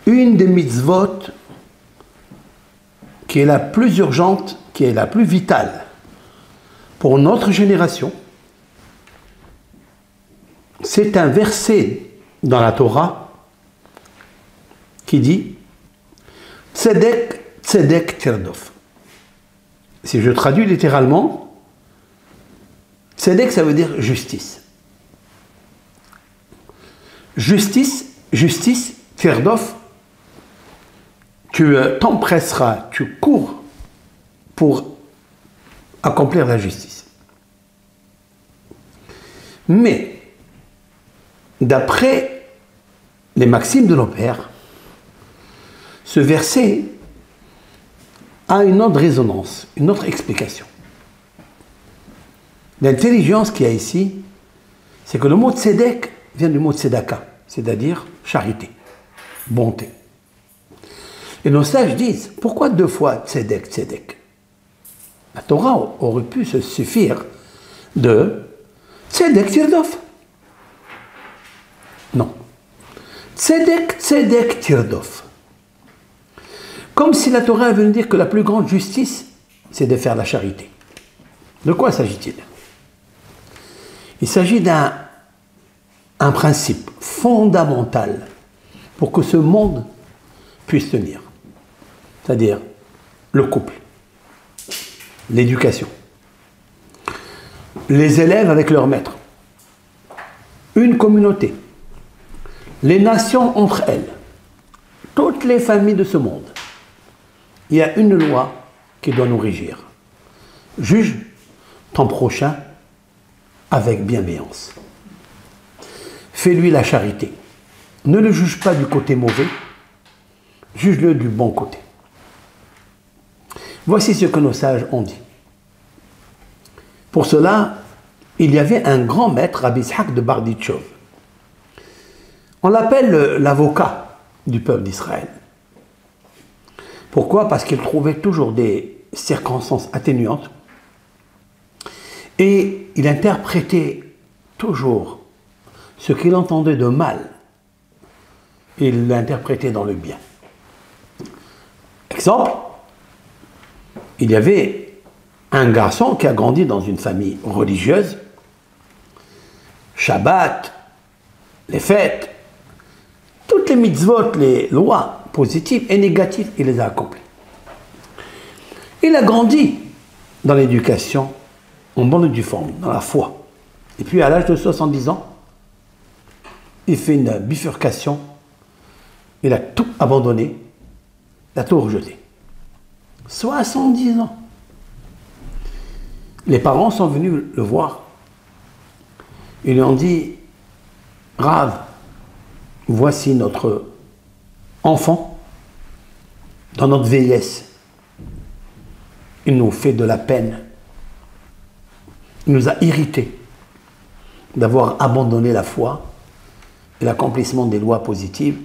une des mitzvot qui est la plus urgente, qui est la plus vitale pour notre génération, c'est un verset dans la Torah qui dit Tzedek, Tzedek Tirdof. Si je traduis littéralement, Tzedek, ça veut dire justice. Justice, justice, Tirdof, tu t'empresseras, tu cours pour accomplir la justice. Mais, d'après les maximes de nos pères, ce verset a une autre résonance, une autre explication. L'intelligence qu'il y a ici, c'est que le mot tzedek vient du mot tzedaka, c'est-à-dire charité, bonté. Et nos sages disent, pourquoi deux fois tzedek, tzedek? La Torah aurait pu se suffire de tzedek tirdof. Non. Tzedek, tzedek tirdof. Comme si la Torah veut nous dire que la plus grande justice, c'est de faire la charité. De quoi s'agit-il? Il s'agit d'un principe fondamental pour que ce monde puisse tenir. C'est-à-dire le couple, l'éducation, les élèves avec leurs maîtres, une communauté, les nations entre elles, toutes les familles de ce monde. Il y a une loi qui doit nous régir. Juge ton prochain avec bienveillance. Fais-lui la charité. Ne le juge pas du côté mauvais, juge-le du bon côté. Voici ce que nos sages ont dit. Pour cela, il y avait un grand maître, Rabbi Ishaq de Barditchov. On l'appelle l'avocat du peuple d'Israël. Pourquoi? Parce qu'il trouvait toujours des circonstances atténuantes et il interprétait toujours ce qu'il entendait de mal, il l'interprétait dans le bien. Exemple, il y avait un garçon qui a grandi dans une famille religieuse. Shabbat, les fêtes, toutes les mitzvot, les lois positives et négatives, il les a accomplies. Il a grandi dans l'éducation, en bonne et due forme, dans la foi. Et puis à l'âge de 70 ans, il fait une bifurcation, il a tout abandonné, il a tout rejeté. 70 ans. Les parents sont venus le voir. Ils lui ont dit, Rav, voici notre enfant dans notre vieillesse. Il nous fait de la peine. Il nous a irrités d'avoir abandonné la foi et l'accomplissement des lois positives,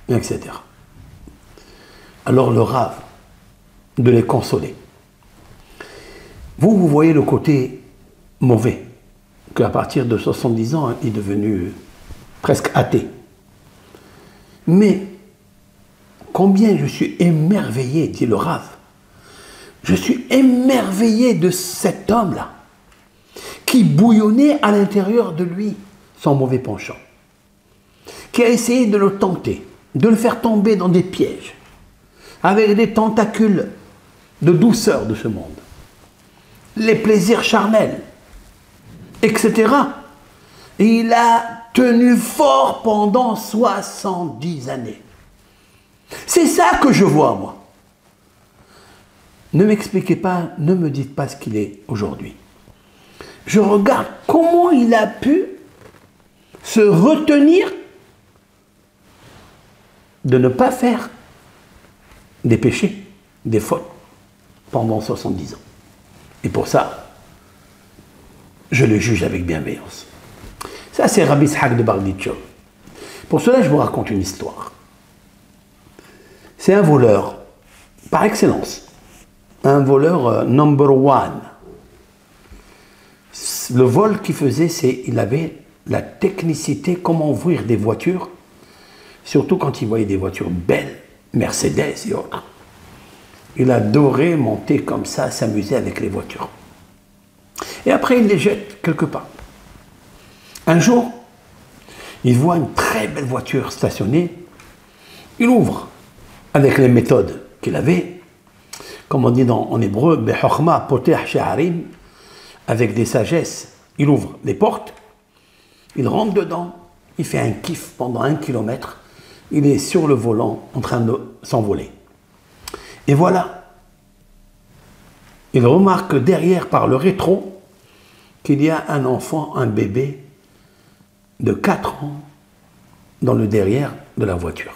etc. Alors le Rav, de les consoler. Vous voyez le côté mauvais, qu'à partir de 70 ans, il est devenu presque athée. Mais combien je suis émerveillé, dit le Rav, je suis émerveillé de cet homme-là, qui bouillonnait à l'intérieur de lui son mauvais penchant, qui a essayé de le tenter, de le faire tomber dans des pièges, avec des tentacules de douceur de ce monde, les plaisirs charnels, etc. Et il a tenu fort pendant 70 années. C'est ça que je vois, moi. Ne m'expliquez pas, ne me dites pas ce qu'il est aujourd'hui. Je regarde comment il a pu se retenir de ne pas faire des péchés, des fautes, pendant 70 ans. Et pour ça, je le juge avec bienveillance. Ça, c'est Rabbi Ishaq de Barditchov. Pour cela, je vous raconte une histoire. C'est un voleur, par excellence. Un voleur number one. Le vol qu'il faisait, c'est qu'il avait la technicité, comment ouvrir des voitures, surtout quand il voyait des voitures belles, Mercedes et autres. Il adorait monter comme ça, s'amuser avec les voitures. Et après, il les jette quelque part. Un jour, il voit une très belle voiture stationnée. Il ouvre avec les méthodes qu'il avait, comme on dit en hébreu, Be'chokhma poteh she'arim, avec des sagesses. Il ouvre les portes, il rentre dedans, il fait un kiff pendant 1 kilomètre, il est sur le volant en train de s'envoler. Et voilà, il remarque derrière par le rétro qu'il y a un enfant, un bébé de 4 ans dans le derrière de la voiture.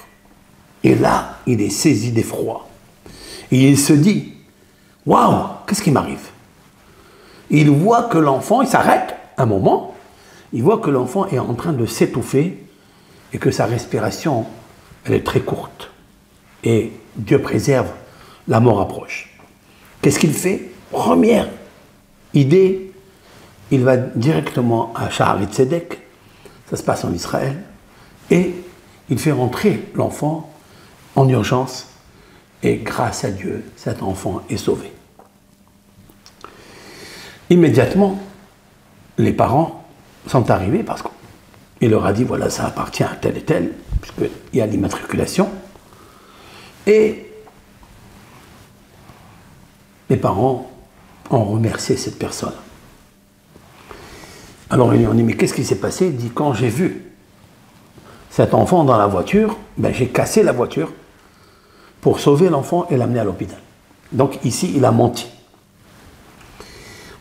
Et là, il est saisi d'effroi. Et il se dit, waouh, qu'est-ce qui m'arrive? Il voit que l'enfant, il s'arrête un moment, il voit que l'enfant est en train de s'étouffer et que sa respiration, elle est très courte. Et Dieu préserve, la mort approche. Qu'est-ce qu'il fait? Première idée, il va directement à Sha'arit Tzedek, ça se passe en Israël, et il fait rentrer l'enfant en urgence, et grâce à Dieu, cet enfant est sauvé. Immédiatement, les parents sont arrivés parce qu'il leur a dit, voilà, ça appartient à tel et tel, puisqu'il y a l'immatriculation, et les parents ont remercié cette personne. Alors ils lui ont dit, mais qu'est-ce qui s'est passé? Il dit, quand j'ai vu cet enfant dans la voiture, ben, j'ai cassé la voiture pour sauver l'enfant et l'amener à l'hôpital. Donc ici, il a menti.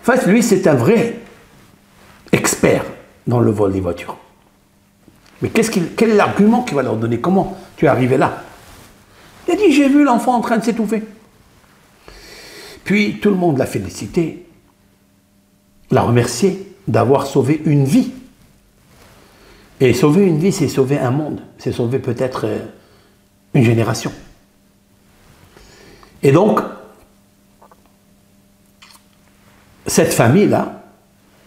En fait, lui, c'est un vrai expert dans le vol des voitures. Mais quel est l'argument qu'il va leur donner? Comment tu es arrivé là? Il a dit, j'ai vu l'enfant en train de s'étouffer. Puis tout le monde l'a félicité, l'a remercié d'avoir sauvé une vie. Et sauver une vie, c'est sauver un monde, c'est sauver peut-être une génération. Et donc, cette famille-là,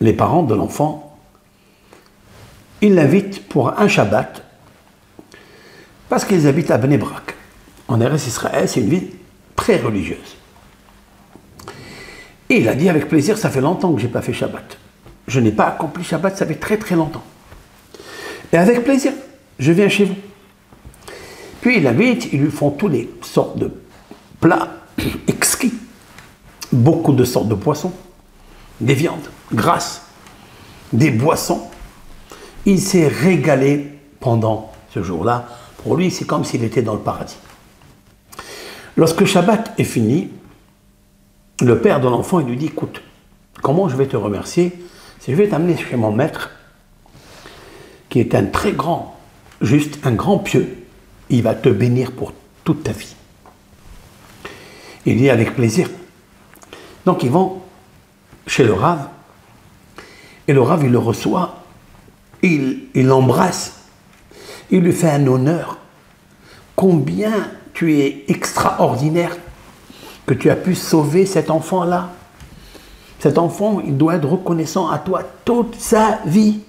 les parents de l'enfant, ils l'invitent pour un Shabbat, parce qu'ils habitent à Bnei Brak. En Eretz Israël, c'est une ville très religieuse. Et il a dit avec plaisir, ça fait longtemps que je n'ai pas fait Shabbat. Je n'ai pas accompli Shabbat, ça fait très très longtemps. Et avec plaisir, je viens chez vous. Puis il l'invite, ils lui font toutes les sortes de plats exquis. Beaucoup de sortes de poissons, des viandes grasses, des boissons. Il s'est régalé pendant ce jour-là. Pour lui, c'est comme s'il était dans le paradis. Lorsque Shabbat est fini, le père de l'enfant, il lui dit, écoute, comment je vais te remercier? C'est je vais t'amener chez mon maître, qui est un très grand, juste un grand pieux. Il va te bénir pour toute ta vie. Il dit avec plaisir. Donc ils vont chez le Rav, et le Rav, il le reçoit, il l'embrasse, il lui fait un honneur. Combien tu es extraordinaire que tu as pu sauver cet enfant-là. Cet enfant, il doit être reconnaissant à toi toute sa vie.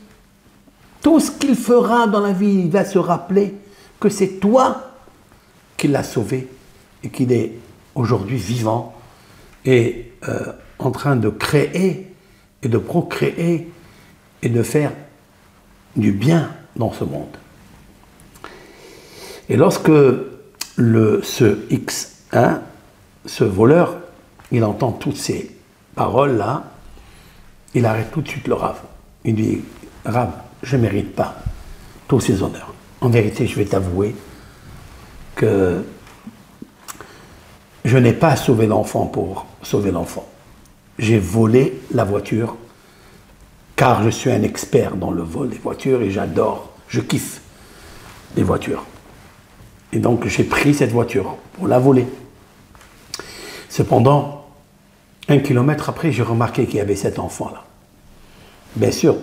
Tout ce qu'il fera dans la vie, il va se rappeler que c'est toi qui l'as sauvé et qu'il est aujourd'hui vivant et en train de créer et de procréer et de faire du bien dans ce monde. Et lorsque ce X, ce voleur, il entend toutes ces paroles-là, il arrête tout de suite le Rav. Il dit, Rav, je ne mérite pas tous ces honneurs. En vérité, je vais t'avouer que je n'ai pas sauvé l'enfant pour sauver l'enfant. J'ai volé la voiture car je suis un expert dans le vol des voitures et j'adore, je kiffe les voitures. Et donc j'ai pris cette voiture pour la voler. Cependant, 1 kilomètre après, j'ai remarqué qu'il y avait cet enfant-là. Bien sûr,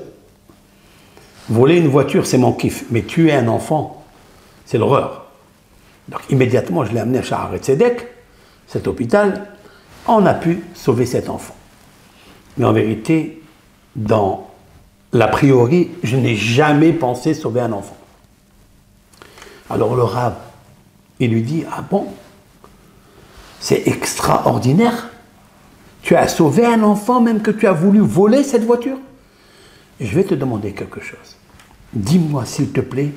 voler une voiture, c'est mon kiff, mais tuer un enfant, c'est l'horreur. Donc immédiatement, je l'ai amené à Sha'arit Tzedek, cet hôpital, on a pu sauver cet enfant. Mais en vérité, dans l'a priori, je n'ai jamais pensé sauver un enfant. Alors le rabbin, il lui dit, ah bon, c'est extraordinaire. Tu as sauvé un enfant même que tu as voulu voler cette voiture. Et je vais te demander quelque chose. Dis-moi s'il te plaît,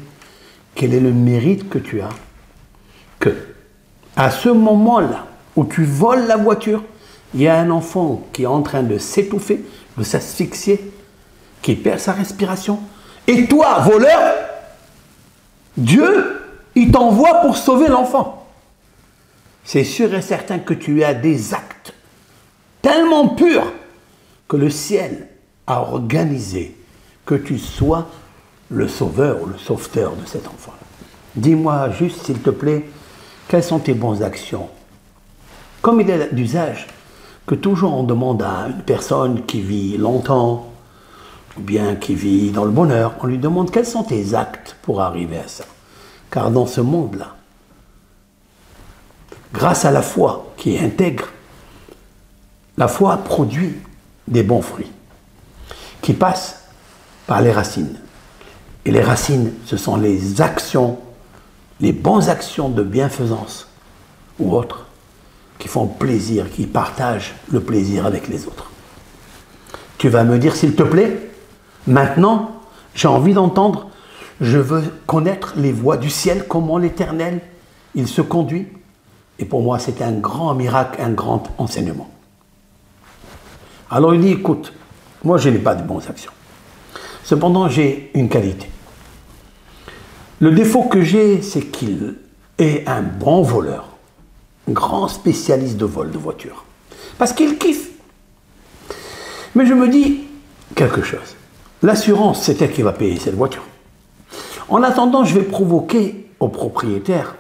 quel est le mérite que tu as que, à ce moment-là où tu voles la voiture, il y a un enfant qui est en train de s'étouffer, de s'asphyxier, qui perd sa respiration. Et toi, voleur, Dieu, il t'envoie pour sauver l'enfant. C'est sûr et certain que tu as des actes tellement purs que le ciel a organisé que tu sois le sauveur ou le sauveteur de cet enfant. Dis-moi juste, s'il te plaît, quelles sont tes bonnes actions? Comme il est d'usage que toujours on demande à une personne qui vit longtemps, ou bien qui vit dans le bonheur, on lui demande quels sont tes actes pour arriver à ça. Car dans ce monde-là, grâce à la foi qui est intègre, la foi produit des bons fruits qui passent par les racines. Et les racines, ce sont les actions, les bonnes actions de bienfaisance ou autres qui font plaisir, qui partagent le plaisir avec les autres. Tu vas me dire, s'il te plaît, maintenant, j'ai envie d'entendre, je veux connaître les voies du ciel, comment l'Éternel, il se conduit. Et pour moi, c'est un grand miracle, un grand enseignement. Alors il dit, écoute, moi je n'ai pas de bonnes actions. Cependant, j'ai une qualité. Le défaut que j'ai, c'est qu'il est un bon voleur, un grand spécialiste de vol de voiture. Parce qu'il kiffe. Mais je me dis quelque chose. L'assurance, c'est elle qui va payer cette voiture. En attendant, je vais provoquer au propriétaire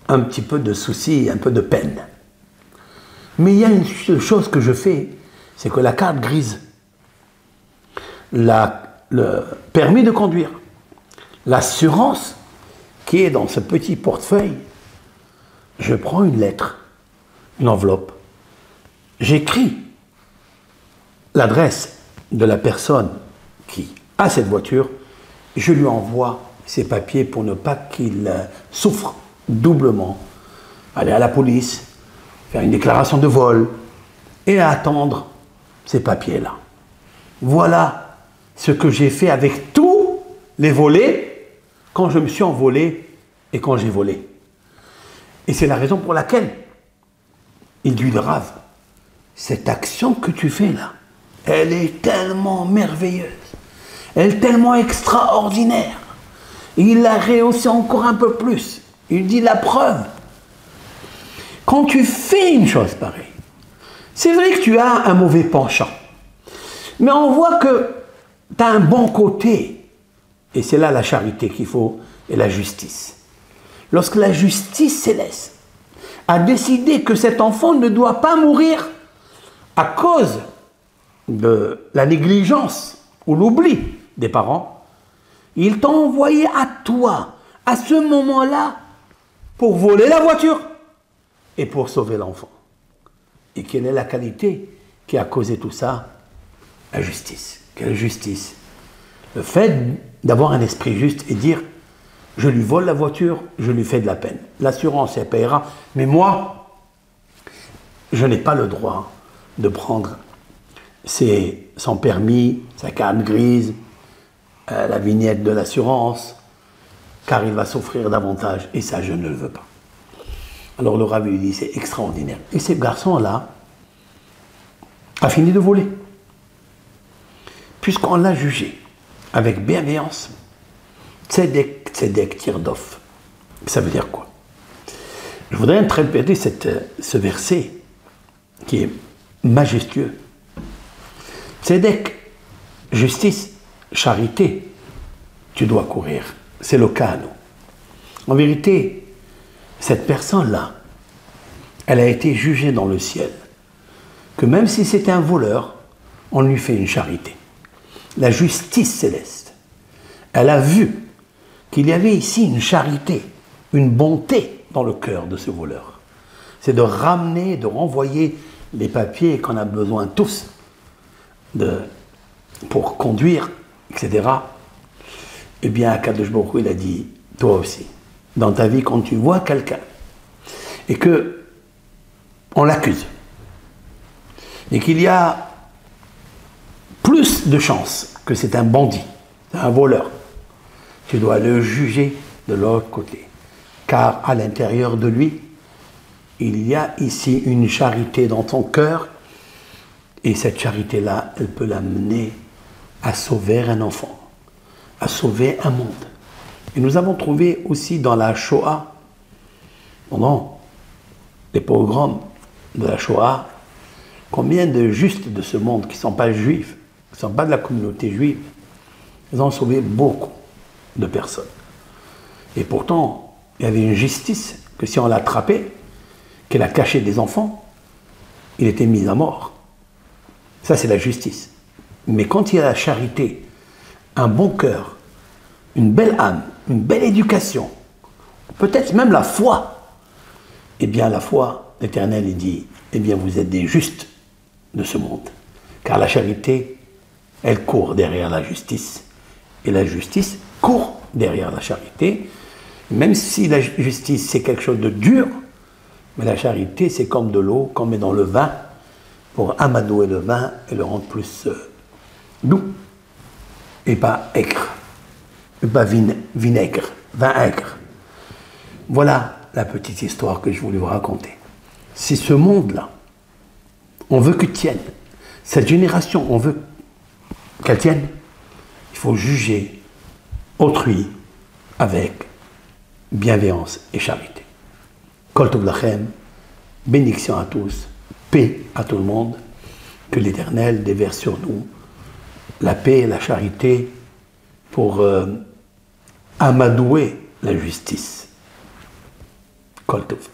un petit peu de souci, un peu de peine. Mais il y a une seule chose que je fais, c'est que la carte grise, le permis de conduire, l'assurance qui est dans ce petit portefeuille, je prends une lettre, une enveloppe, j'écris l'adresse de la personne qui a cette voiture, je lui envoie ses papiers pour ne pas qu'il souffre doublement, aller à la police, faire une déclaration de vol et attendre ces papiers-là. Voilà ce que j'ai fait avec tous les volets quand je me suis envolé et quand j'ai volé. Et c'est la raison pour laquelle il dit le Rav, cette action que tu fais là, elle est tellement merveilleuse, elle est tellement extraordinaire. Et il la rehausse encore un peu plus. Il dit la preuve. Quand tu fais une chose pareille, c'est vrai que tu as un mauvais penchant. Mais on voit que tu as un bon côté. Et c'est là la charité qu'il faut et la justice. Lorsque la justice céleste a décidé que cet enfant ne doit pas mourir à cause de la négligence ou l'oubli des parents, il t'a envoyé à toi, à ce moment-là, pour voler la voiture et pour sauver l'enfant. Et quelle est la qualité qui a causé tout ça? La justice. Quelle justice? Le fait d'avoir un esprit juste et dire, je lui vole la voiture, je lui fais de la peine. L'assurance, elle payera, mais moi, je n'ai pas le droit de prendre son permis, sa carte grise, la vignette de l'assurance, car il va souffrir davantage, et ça, je ne le veux pas. Alors le Rav lui dit, c'est extraordinaire. Et ce garçon-là a fini de voler. Puisqu'on l'a jugé avec bienveillance, Tzedek Tirdof. Ça veut dire quoi? Je voudrais interpréter ce verset qui est majestueux. Tzedek, justice, charité, tu dois courir. C'est le cas, nous. En vérité, cette personne-là, elle a été jugée dans le ciel, que même si c'était un voleur, on lui fait une charité. La justice céleste, elle a vu qu'il y avait ici une charité, une bonté dans le cœur de ce voleur. C'est de ramener, de renvoyer les papiers qu'on a besoin tous pour conduire, etc. Eh bien, Akadosh Baruch Hu, il a dit, toi aussi, dans ta vie, quand tu vois quelqu'un et que on l'accuse et qu'il y a plus de chances que c'est un bandit, c'est un voleur, tu dois le juger de l'autre côté. Car à l'intérieur de lui, il y a ici une charité dans ton cœur, et cette charité-là, elle peut l'amener à sauver un enfant, à sauver un monde. Et nous avons trouvé aussi dans la Shoah, pendant les pogroms de la Shoah, combien de justes de ce monde qui ne sont pas juifs, qui ne sont pas de la communauté juive, ils ont sauvé beaucoup de personnes. Et pourtant, il y avait une justice que si on l'attrapait, qu'elle a caché des enfants, il était mis à mort. Ça, c'est la justice. Mais quand il y a la charité, un bon cœur, une belle âme, une belle éducation, peut-être même la foi, eh bien la foi, l'Éternel, il dit, eh bien vous êtes des justes de ce monde. Car la charité, elle court derrière la justice. Et la justice court derrière la charité. Même si la justice, c'est quelque chose de dur, mais la charité, c'est comme de l'eau qu'on met dans le vin pour amadouer le vin et le rendre plus doux. Et pas aigre. Et pas vinaigre, vin aigre. Voilà la petite histoire que je voulais vous raconter. Si ce monde-là, on veut qu'il tienne, cette génération, on veut qu'elle tienne, il faut juger autrui avec bienveillance et charité. Kol tov lachem, bénédiction à tous, paix à tout le monde, que l'Éternel déverse sur nous la paix et la charité pour amadouer la justice. Kol tov.